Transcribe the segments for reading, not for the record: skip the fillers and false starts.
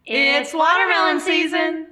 It's watermelon season!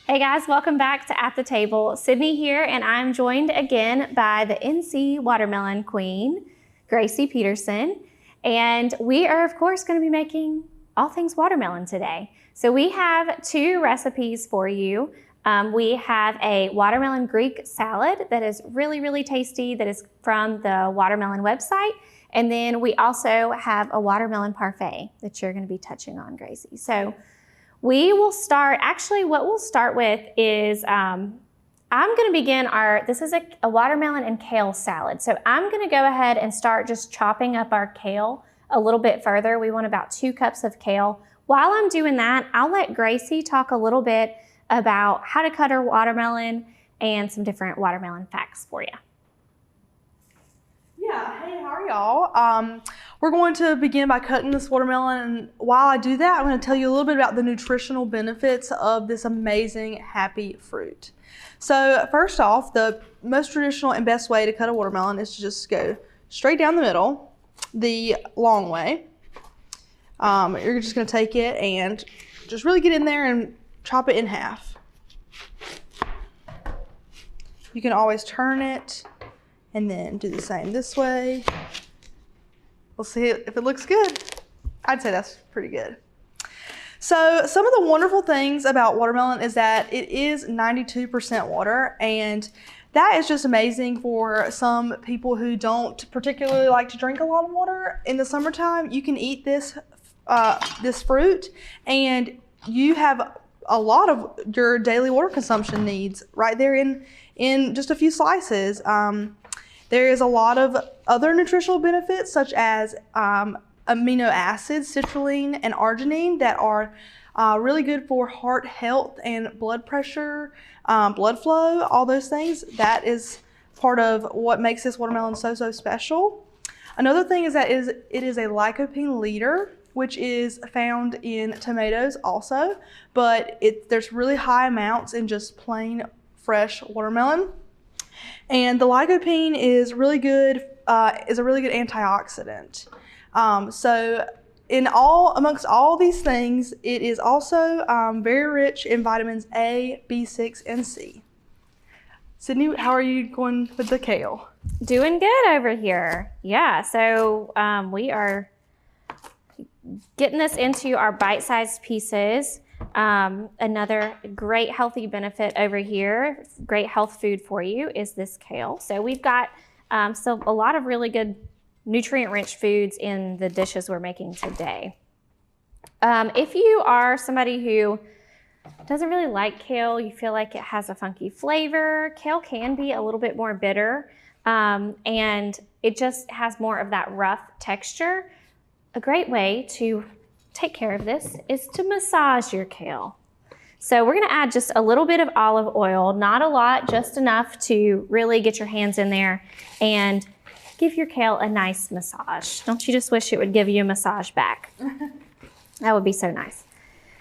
Hey guys, welcome back to At the Table. Sydney here, and I'm joined again by the NC Watermelon Queen, Gracy Peterson. And we are, of course, going to be making all things watermelon today. So we have two recipes for you. We have a watermelon Greek salad that is really, really tasty, that is from the watermelon website. And then we also have a watermelon parfait that you're going to be touching on, Gracy. So we will start, actually what we'll start with is, I'm gonna begin this is a watermelon and kale salad. So I'm gonna go ahead and start just chopping up our kale a little bit further. We want about 2 cups of kale. While I'm doing that, I'll let Gracy talk a little bit about how to cut our watermelon and some different watermelon facts for you. Yeah, hey, how are y'all? We're going to begin by cutting this watermelon, and while I do that, I'm going to tell you a little bit about the nutritional benefits of this amazing happy fruit. So first off, the most traditional and best way to cut a watermelon is to just go straight down the middle, the long way. You're just going to take it and just really get in there and chop it in half. You can always turn it and then do the same this way. We'll see if it looks good. I'd say that's pretty good. So some of the wonderful things about watermelon is that it is 92% water, and that is just amazing for some people who don't particularly like to drink a lot of water in the summertime. You can eat this fruit and you have a lot of your daily water consumption needs right there in just a few slices. There is a lot of other nutritional benefits such as amino acids, citrulline and arginine, that are really good for heart health and blood pressure, blood flow, all those things. That is part of what makes this watermelon so special. Another thing is that it is a lycopene leader, which is found in tomatoes also, but there's really high amounts in just plain fresh watermelon. And the lycopene is really good, is a really good antioxidant. So amongst all these things, it is also very rich in vitamins A, B6, and C. Sydney, how are you going with the kale? Doing good over here. Yeah, so we are getting this into our bite-sized pieces. Another great healthy benefit over here, great health food for you, is this kale. So we've got a lot of really good nutrient-rich foods in the dishes we're making today. If you are somebody who doesn't really like kale, you feel like it has a funky flavor, kale can be a little bit more bitter, and it just has more of that rough texture. A great way to take care of this is to massage your kale. So we're gonna add just a little bit of olive oil, not a lot, just enough to really get your hands in there and give your kale a nice massage. Don't you just wish it would give you a massage back? That would be so nice.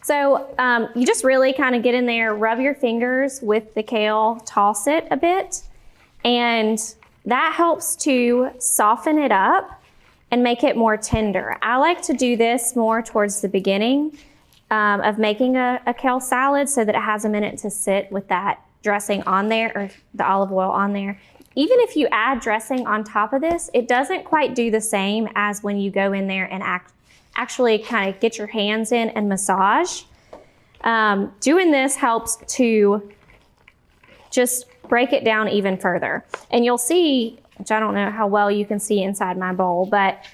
So you just really kind of get in there, rub your fingers with the kale, toss it a bit, and that helps to soften it up and make it more tender. I like to do this more towards the beginning of making a kale salad so that it has a minute to sit with that dressing on there, or the olive oil on there. Even if you add dressing on top of this, it doesn't quite do the same as when you go in there and actually kind of get your hands in and massage. Doing this helps to just break it down even further. And you'll see, which I don't know how well you can see inside my bowl, but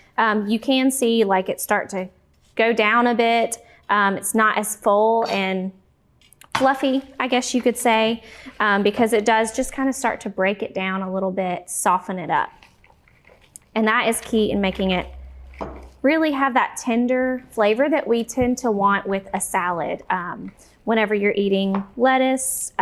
you can see like it start to go down a bit. It's not as full and fluffy, I guess you could say, because it does just kind of start to break it down a little bit, soften it up. And that is key in making it really have that tender flavor that we tend to want with a salad. Whenever you're eating lettuce,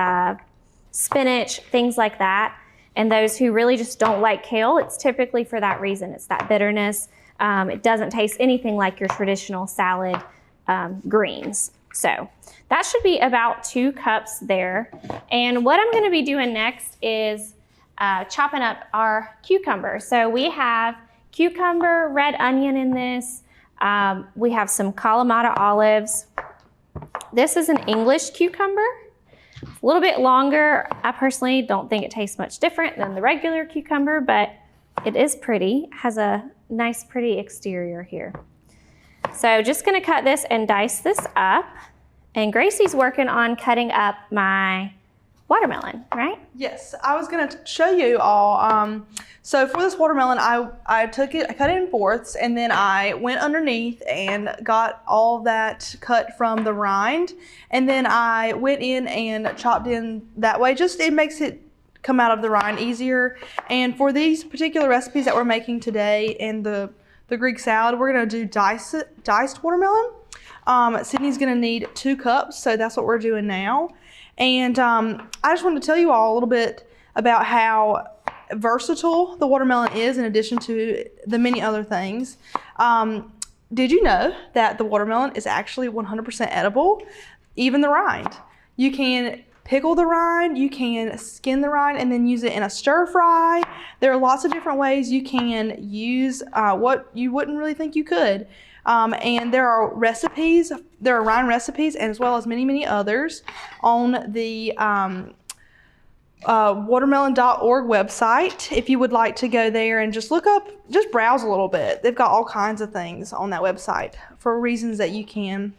spinach, things like that. And those who really just don't like kale, it's typically for that reason. It's that bitterness. It doesn't taste anything like your traditional salad greens. So that should be about 2 cups there. And what I'm gonna be doing next is chopping up our cucumber. So we have cucumber, red onion in this. We have some Kalamata olives. This is an English cucumber. It's a little bit longer. I personally don't think it tastes much different than the regular cucumber, but it is pretty. It has a nice, pretty exterior here. So just gonna cut this and dice this up. And Gracie's working on cutting up my watermelon, right? Yes, I was gonna show you all. So for this watermelon, I cut it in fourths, and then I went underneath and got all that cut from the rind, and then I went in and chopped in that way. Just it makes it come out of the rind easier. And for these particular recipes that we're making today in the Greek salad, we're gonna do diced watermelon. Sydney's gonna need 2 cups, so that's what we're doing now. And I just wanted to tell you all a little bit about how versatile the watermelon is in addition to the many other things. Did you know that the watermelon is actually 100% edible? Even the rind. You can pickle the rind, you can skin the rind and then use it in a stir fry. There are lots of different ways you can use what you wouldn't really think you could. And there are recipes, there are rind recipes, and as well as many, many others on the watermelon.org website. If you would like to go there and just look up, just browse a little bit. They've got all kinds of things on that website for reasons that you can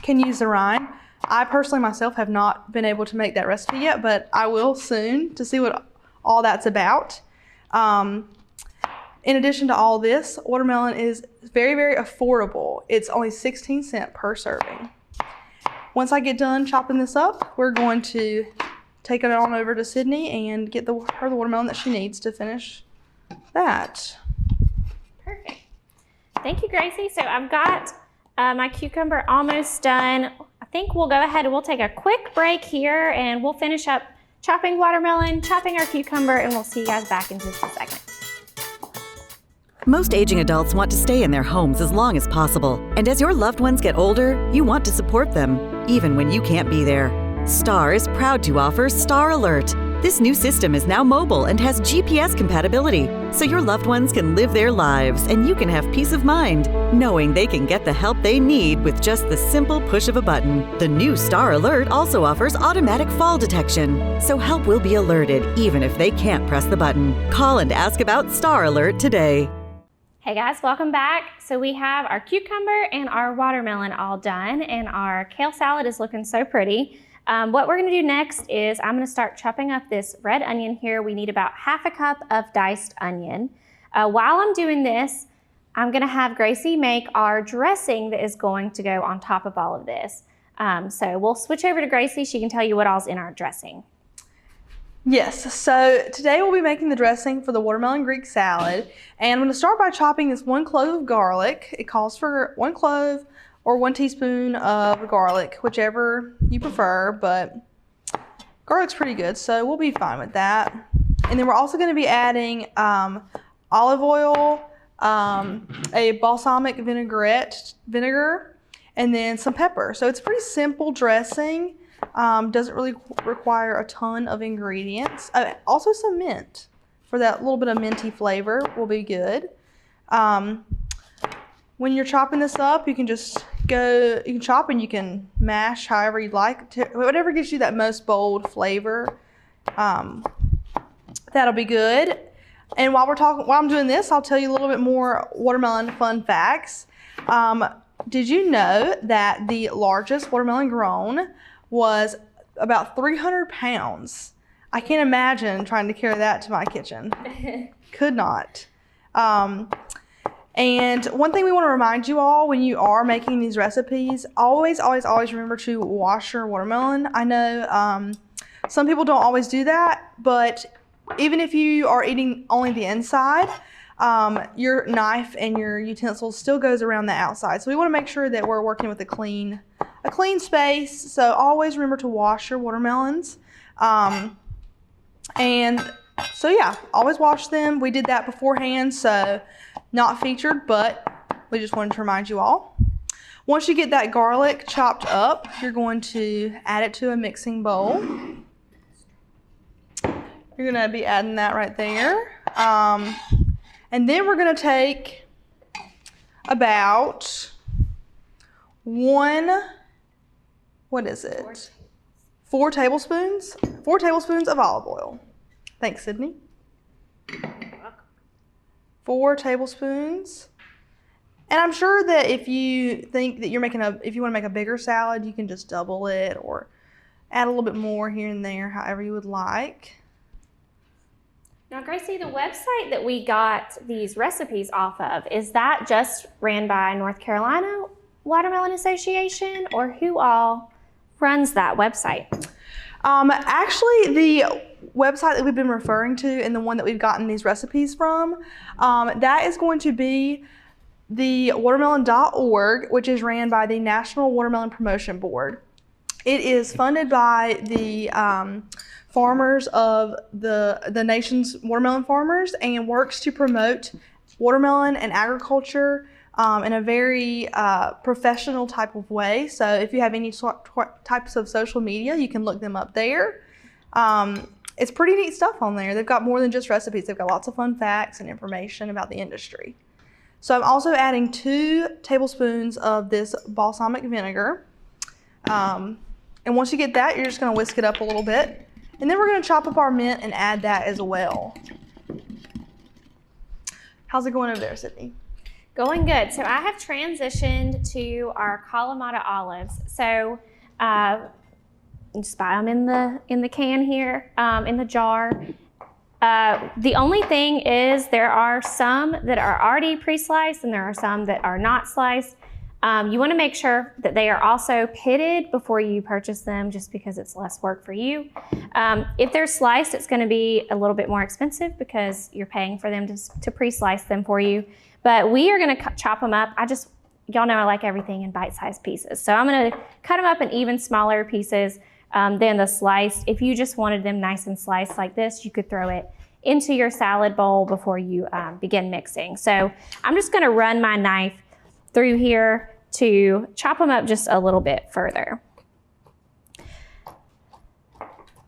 use the rind. I personally myself have not been able to make that recipe yet, but I will soon to see what all that's about. In addition to all this, watermelon is very, very affordable. It's only 16 cents per serving. Once I get done chopping this up, we're going to take it on over to Sydney and get her the watermelon that she needs to finish that. Perfect. Thank you, Gracie. So I've got my cucumber almost done. I think we'll go ahead and we'll take a quick break here and we'll finish up chopping watermelon, chopping our cucumber, and we'll see you guys back in just a second. Most aging adults want to stay in their homes as long as possible. And as your loved ones get older, you want to support them, even when you can't be there. Star is proud to offer Star Alert. This new system is now mobile and has GPS compatibility, so your loved ones can live their lives and you can have peace of mind, knowing they can get the help they need with just the simple push of a button. The new Star Alert also offers automatic fall detection, so help will be alerted even if they can't press the button. Call and ask about Star Alert today. Hey guys, welcome back. So we have our cucumber and our watermelon all done, and our kale salad is looking so pretty. What we're gonna do next is I'm gonna start chopping up this red onion here. We need about 1/2 cup of diced onion. While I'm doing this, I'm gonna have Gracie make our dressing that is going to go on top of all of this. So we'll switch over to Gracie. She can tell you what all's in our dressing. Yes, so today we'll be making the dressing for the watermelon Greek salad. And I'm going to start by chopping this 1 clove of garlic. It calls for 1 clove or 1 teaspoon of garlic, whichever you prefer, but garlic's pretty good, so we'll be fine with that. And then we're also going to be adding olive oil, a balsamic vinegar, and then some pepper. So it's a pretty simple dressing. Doesn't really require a ton of ingredients. Also some mint for that little bit of minty flavor will be good. When you're chopping this up, you can just you can chop and you can mash however you'd like to, whatever gives you that most bold flavor. That'll be good. And while I'm doing this, I'll tell you a little bit more watermelon fun facts. Did you know that the largest watermelon grown was about 300 pounds? I can't imagine trying to carry that to my kitchen. Could not. And one thing we want to remind you all when you are making these recipes, always remember to wash your watermelon. I know some people don't always do that, but even if you are eating only the inside, your knife and your utensils still goes around the outside. So we want to make sure that we're working with a clean space. So always remember to wash your watermelons. And so yeah, always wash them. We did that beforehand, so not featured, but we just wanted to remind you all. Once you get that garlic chopped up, you're going to add it to a mixing bowl. You're gonna be adding that right there. And then we're gonna take about 4 tablespoons of olive oil. Thanks, Sydney. 4 tablespoons. And I'm sure that if you think that if you want to make a bigger salad, you can just double it or add a little bit more here and there, however you would like. Now, Gracie, the website that we got these recipes off of, is that just ran by North Carolina Watermelon Association, or who all runs that website? Actually, the website that we've been referring to and the one that we've gotten these recipes from, that is going to be the watermelon.org, which is ran by the National Watermelon Promotion Board. It is funded by the farmers of the nation's watermelon farmers and works to promote watermelon and agriculture in a very professional type of way. So if you have any types of social media, you can look them up there. It's pretty neat stuff on there. They've got more than just recipes. They've got lots of fun facts and information about the industry. So I'm also adding 2 tablespoons of this balsamic vinegar. And once you get that, you're just gonna whisk it up a little bit. And then we're gonna chop up our mint and add that as well. How's it going over there, Sydney? Going good. So I have transitioned to our Kalamata olives. So just buy them in the can here, in the jar. The only thing is there are some that are already pre-sliced and there are some that are not sliced. You want to make sure that they are also pitted before you purchase them, just because it's less work for you. If they're sliced, it's going to be a little bit more expensive because you're paying for them to pre-slice them for you. But we are going to chop them up. Y'all know I like everything in bite-sized pieces. So I'm going to cut them up in even smaller pieces than the sliced. If you just wanted them nice and sliced like this, you could throw it into your salad bowl before you begin mixing. So I'm just going to run my knife through here to chop them up just a little bit further.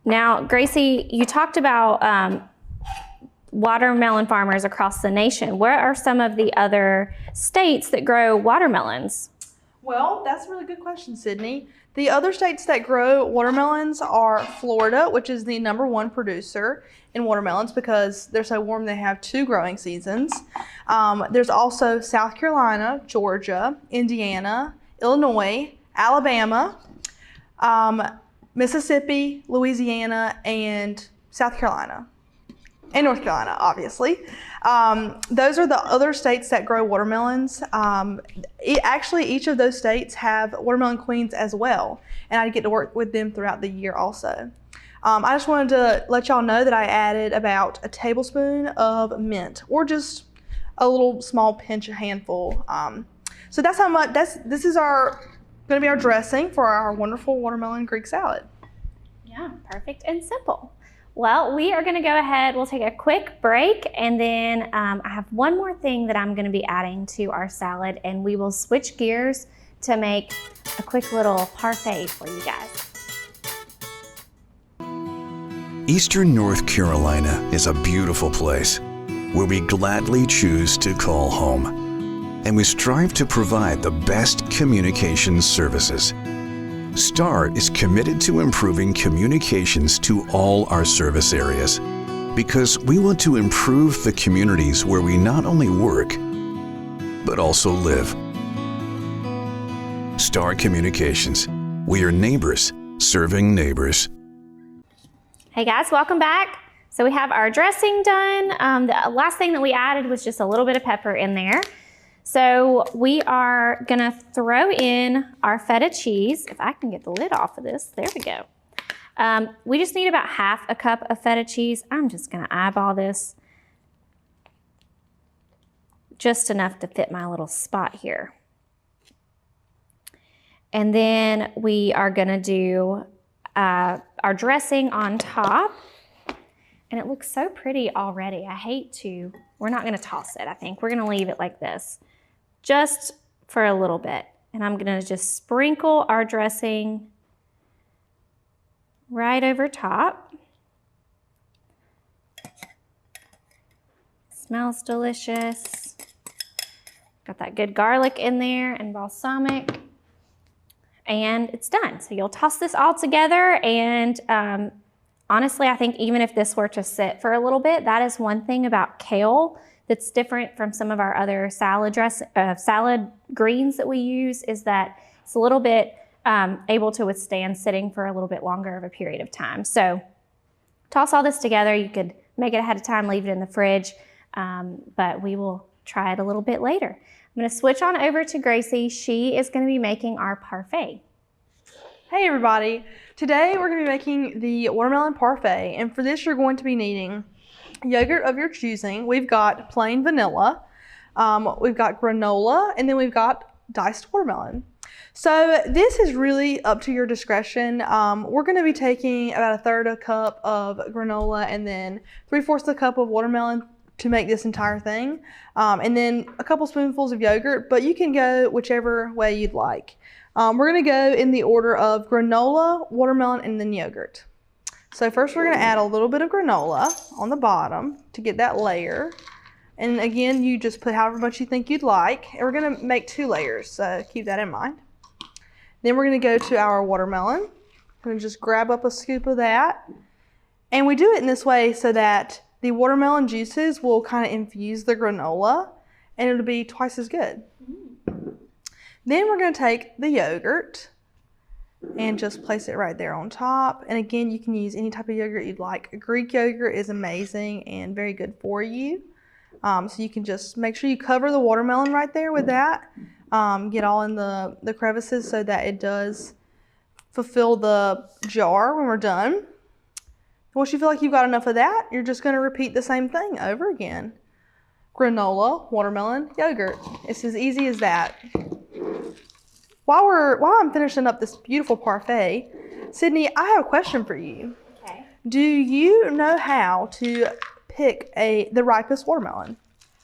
Now, Gracie, you talked about watermelon farmers across the nation. Where are some of the other states that grow watermelons? Well, that's a really good question, Sydney. The other states that grow watermelons are Florida, which is the #1 producer in watermelons because they're so warm they have 2 growing seasons. There's also South Carolina, Georgia, Indiana, Illinois, Alabama, Mississippi, Louisiana, and South Carolina. And North Carolina, obviously. Those are the other states that grow watermelons. Actually, each of those states have watermelon queens as well, and I get to work with them throughout the year also. I just wanted to let y'all know that I added about a tablespoon of mint, or just a little small pinch, a handful. So that's how much. This is going to be our dressing for our wonderful watermelon Greek salad. Yeah, perfect and simple. Well, we are going to go ahead, we'll take a quick break, and then I have one more thing that I'm going to be adding to our salad, and we will switch gears to make a quick little parfait for you guys. Eastern North Carolina is a beautiful place where we gladly choose to call home, and we strive to provide the best communications services. STAR is committed to improving communications to all our service areas because we want to improve the communities where we not only work, but also live. STAR Communications. We are neighbors serving neighbors. Hey guys, welcome back. So we have our dressing done. The last thing that we added was just a little bit of pepper in there. So we are gonna throw in our feta cheese. If I can get the lid off of this, there we go. We just need about 1/2 cup of feta cheese. I'm just gonna eyeball this. just enough to fit my little spot here. And then we are gonna do our dressing on top. And it looks so pretty already. We're not gonna toss it, I think. We're gonna leave it like this, just for a little bit. And I'm gonna just sprinkle our dressing right over top. Smells delicious. Got that good garlic in there and balsamic. And it's done. So you'll toss this all together, and honestly, I think even if this were to sit for a little bit, that is one thing about kale that's different from some of our other salad greens that we use, is that it's a little bit able to withstand sitting for a little bit longer of a period of time. So toss all this together. You could make it ahead of time, leave it in the fridge, but we will try it a little bit later. I'm gonna switch on over to Gracie. She is gonna be making our parfait. Hey everybody, today we're going to be making the watermelon parfait, and for this you're going to be needing yogurt of your choosing. We've got plain vanilla, we've got granola, and then we've got diced watermelon. So this is really up to your discretion. We're going to be taking about 1/3 cup of granola and then 3/4 cup of watermelon to make this entire thing, and then a couple spoonfuls of yogurt, but you can go whichever way you'd like. We're going to go in the order of granola, watermelon, and then yogurt. So first we're going to add a little bit of granola on the bottom to get that layer. And again, you just put however much you think you'd like. And we're going to make 2 layers, so keep that in mind. Then we're going to go to our watermelon. We're going to just grab up a scoop of that. And we do it in this way so that the watermelon juices will kind of infuse the granola, and it'll be twice as good. Then we're going to take the yogurt and just place it right there on top. And again, you can use any type of yogurt you'd like. Greek yogurt is amazing and very good for you. So you can just make sure you cover the watermelon right there with that. Get all in the crevices so that it does fulfill the jar when we're done. Once you feel like you've got enough of that, you're just going to repeat the same thing over again. Granola, watermelon, yogurt. It's as easy as that. While I'm finishing up this beautiful parfait, Sydney, I have a question for you. Okay. Do you know how to pick the ripest watermelon?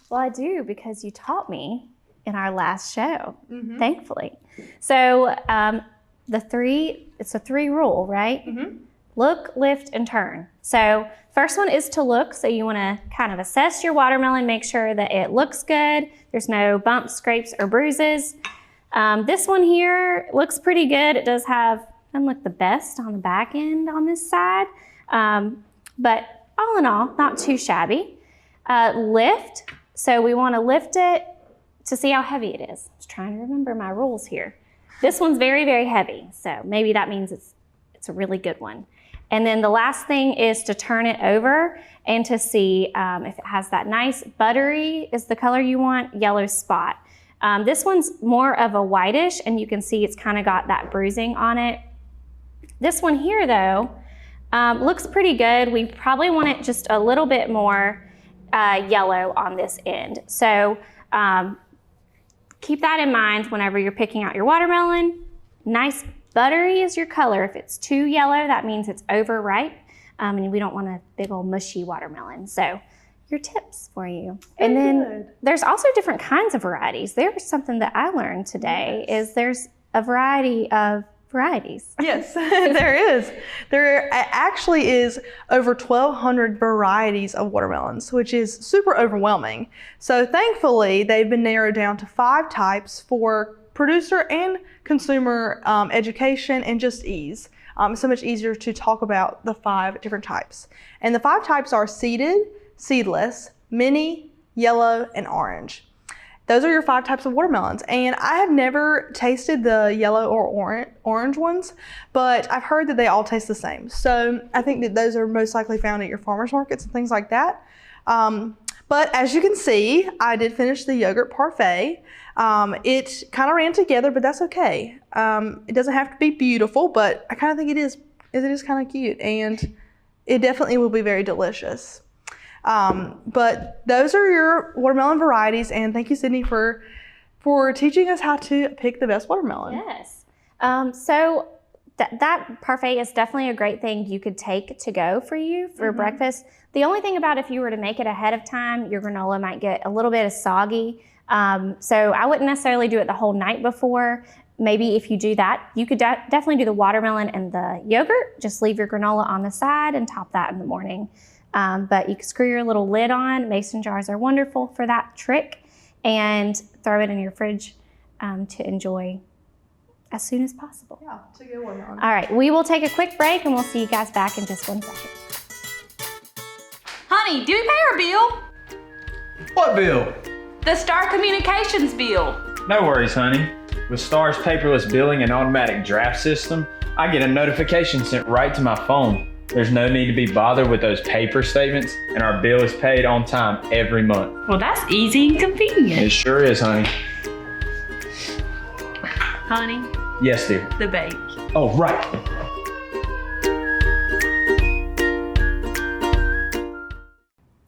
Well, I do, because you taught me in our last show, thankfully. So it's a 3 rule, right? Mm-hmm. Look, lift, and turn. So first one is to look. So you want to kind of assess your watermelon, make sure that it looks good. There's no bumps, scrapes, or bruises. This one here looks pretty good. It doesn't look the best on the back end on this side, but all in all, not too shabby. Lift, so we want to lift it to see how heavy it is. I was trying to remember my rules here. This one's very, very heavy, so maybe that means it's a really good one. And then the last thing is to turn it over and to see if it has that nice buttery, is the color you want, yellow spot. This one's more of a whitish, and you can see it's kind of got that bruising on it. This one here, though, looks pretty good. We probably want it just a little bit more yellow on this end. So keep that in mind whenever you're picking out your watermelon. Nice buttery is your color. If it's too yellow, that means it's overripe, and we don't want a big old mushy watermelon. So your tips for you. And then there's also different kinds of varieties. There's something that I learned today, is there's a variety of varieties. Yes, there is. There actually is over 1,200 varieties of watermelons, which is super overwhelming. So thankfully, they've been narrowed down to 5 types for producer and consumer education and just ease. It's so much easier to talk about the 5 different types. And the 5 types are seeded, seedless, mini, yellow, and orange. Those are your 5 types of watermelons. And I have never tasted the yellow or orange ones, but I've heard that they all taste the same. So I think that those are most likely found at your farmers markets and things like that. But as you can see, I did finish the yogurt parfait. It kind of ran together, but that's okay. It doesn't have to be beautiful, but I kind of think it is kind of cute, and it definitely will be very delicious. But those are your watermelon varieties, and thank you, Sydney, for teaching us how to pick the best watermelon. Yes. So that parfait is definitely a great thing you could take to go for you for breakfast. The only thing about if you were to make it ahead of time, your granola might get a little bit soggy. So I wouldn't necessarily do it the whole night before. Maybe if you do that, you could definitely do the watermelon and the yogurt. Just leave your granola on the side and top that in the morning. But you can screw your little lid on. Mason jars are wonderful for that trick. And throw it in your fridge to enjoy as soon as possible. Yeah, it's a good watermelon. All right, we will take a quick break and we'll see you guys back in just 1 second. Honey, do we pay our bill? What bill? The Star Communications bill. No worries, honey. With Star's paperless billing and automatic draft system, I get a notification sent right to my phone. There's no need to be bothered with those paper statements, and our bill is paid on time every month. Well, that's easy and convenient. It sure is, honey. Honey, Yes, dear. the bake. Oh, right.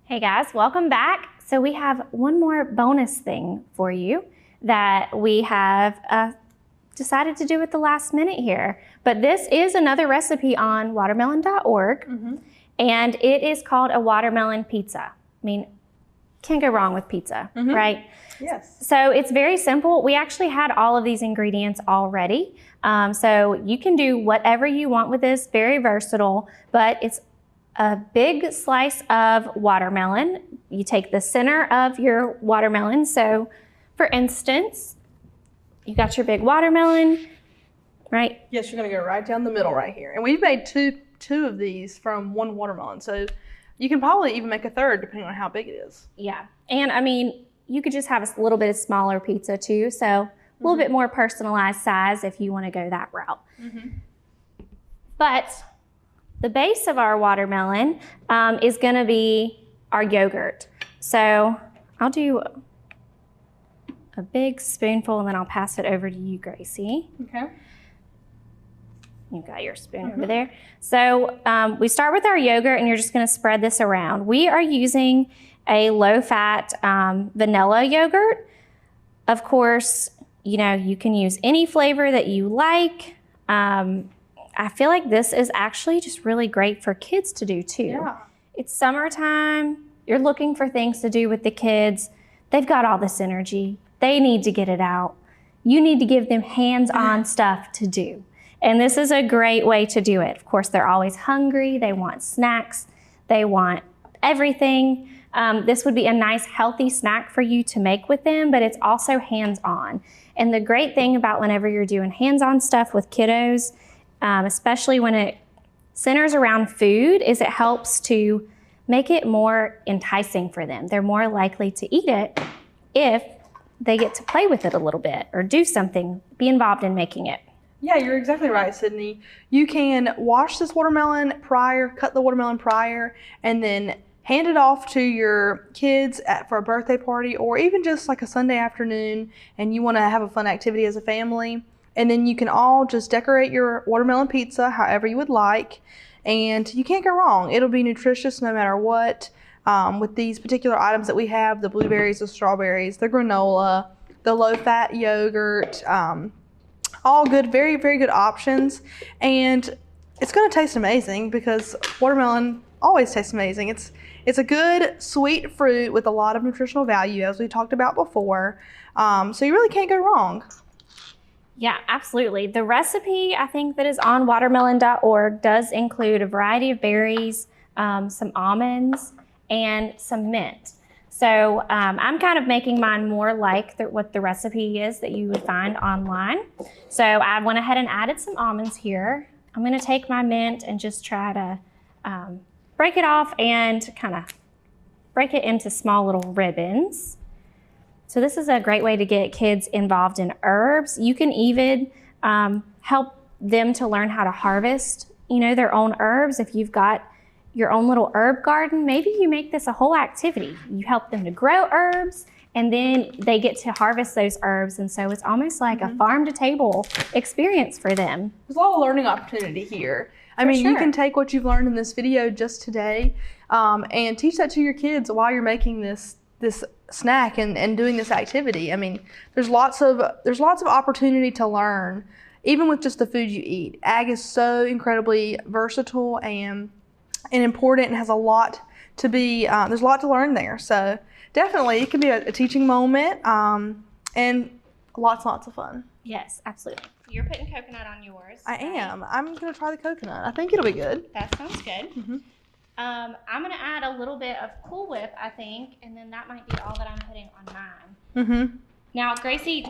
Hey guys, welcome back. So we have one more bonus thing for you that we have decided to do at the last minute here. But this is another recipe on watermelon.org, and it is called a watermelon pizza. I mean, can't go wrong with pizza, right? Yes. So it's very simple. We actually had all of these ingredients already. So you can do whatever you want with this, very versatile, but it's a big slice of watermelon. You take the center of your watermelon. So for instance, you got your big watermelon, right? Yes, you're gonna go right down the middle right here. And we've made two of these from one watermelon. So you can probably even make a third depending on how big it is. Yeah. And I mean, you could just have a little bit of smaller pizza too. So a little bit more personalized size if you want to go that route. But the base of our watermelon is going to be our yogurt. So I'll do a big spoonful and then I'll pass it over to you, Gracie. Okay. You've got your spoon over there. So we start with our yogurt and you're just going to spread this around. We are using a low-fat vanilla yogurt. Of course, you know, you can use any flavor that you like. I feel like this is actually just really great for kids to do too. Yeah. It's summertime. You're looking for things to do with the kids. They've got all this energy. They need to get it out. You need to give them hands-on stuff to do. And this is a great way to do it. Of course, they're always hungry. They want snacks. They want everything. This would be a nice, healthy snack for you to make with them, but it's also hands-on. And the great thing about whenever you're doing hands-on stuff with kiddos, especially when it centers around food, is it helps to make it more enticing for them. They're more likely to eat it if they get to play with it a little bit or do something, be involved in making it. Yeah, you're exactly right, Sydney. You can wash this watermelon prior, cut the watermelon prior, and then hand it off to your kids for a birthday party or even just like a Sunday afternoon and you want to have a fun activity as a family. And then you can all just decorate your watermelon pizza however you would like. And you can't go wrong. It'll be nutritious no matter what. With these particular items that we have, the blueberries, the strawberries, the granola, the low-fat yogurt, all good, very, very good options. And it's going to taste amazing because watermelon always tastes amazing. It's a good, sweet fruit with a lot of nutritional value, as we talked about before. So you really can't go wrong. Yeah, absolutely. The recipe, I think, that is on watermelon.org does include a variety of berries, some almonds, and some mint. So I'm kind of making mine more like what the recipe is that you would find online. So I went ahead and added some almonds here. I'm going to take my mint and just try to break it off and kind of break it into small little ribbons. So this is a great way to get kids involved in herbs. You can even help them to learn how to harvest, their own herbs. If you've got your own little herb garden, maybe you make this a whole activity. You help them to grow herbs and then they get to harvest those herbs. And so it's almost like a farm to table experience for them. There's a lot of learning opportunity here. I mean, you can take what you've learned in this video just today and teach that to your kids while you're making this snack and doing this activity. I mean, there's lots of opportunity to learn, even with just the food you eat. Ag is so incredibly versatile and important and has a lot to be, there's a lot to learn there. So definitely it can be a teaching moment and lots of fun. Yes, absolutely. You're putting coconut on yours. I am. I'm going to try the coconut. I think it'll be good. That sounds good. I'm going to add a little bit of Cool Whip, I think, and then that might be all that I'm putting on mine. Now, Gracie,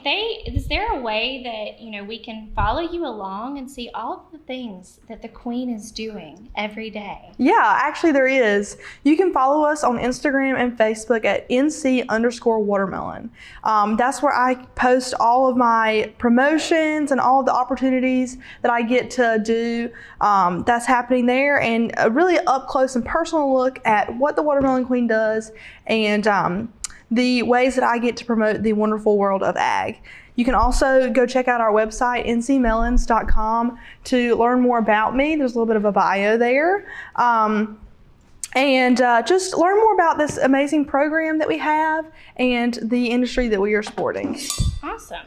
is there a way that, we can follow you along and see all of the things that the Queen is doing every day? Yeah, actually there is. You can follow us on Instagram and Facebook at NC_watermelon. That's where I post all of my promotions and all of the opportunities that I get to do. That's happening there, and a really up close and personal look at what the Watermelon Queen does and the ways that I get to promote the wonderful world of ag. You can also go check out our website, ncmelons.com, to learn more about me. There's a little bit of a bio there. And just learn more about this amazing program that we have and the industry that we are supporting. Awesome.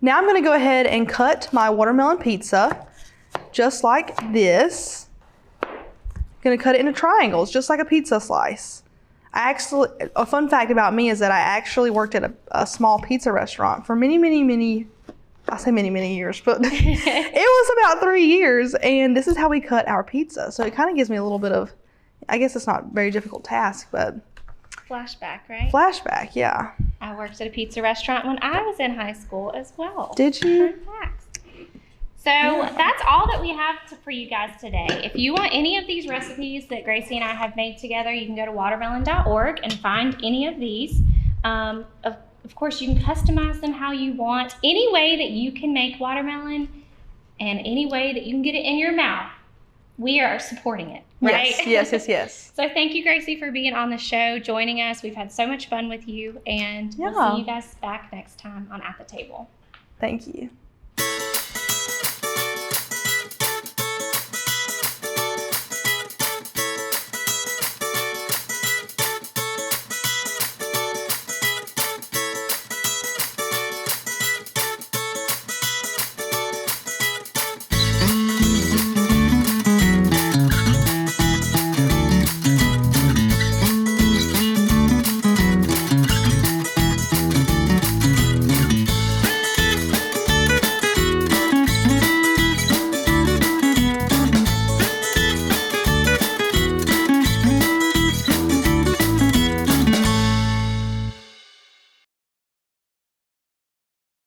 Now I'm going to go ahead and cut my watermelon pizza just like this. I'm going to cut it into triangles, just like a pizza slice. A fun fact about me is that I actually worked at a small pizza restaurant for many years, but it was about 3 years, and this is how we cut our pizza. So it kind of gives me a little bit of, I guess it's not a very difficult task, but. Flashback, right? Flashback, yeah. I worked at a pizza restaurant when I was in high school as well. Did you? Fun facts. So that's all that we have for you guys today. If you want any of these recipes that Gracie and I have made together, you can go to watermelon.org and find any of these. Of course, you can customize them how you want. Any way that you can make watermelon and any way that you can get it in your mouth, we are supporting it, right? Yes. So thank you, Gracie, for being on the show, joining us. We've had so much fun with you, and we'll see you guys back next time on At the Table. Thank you.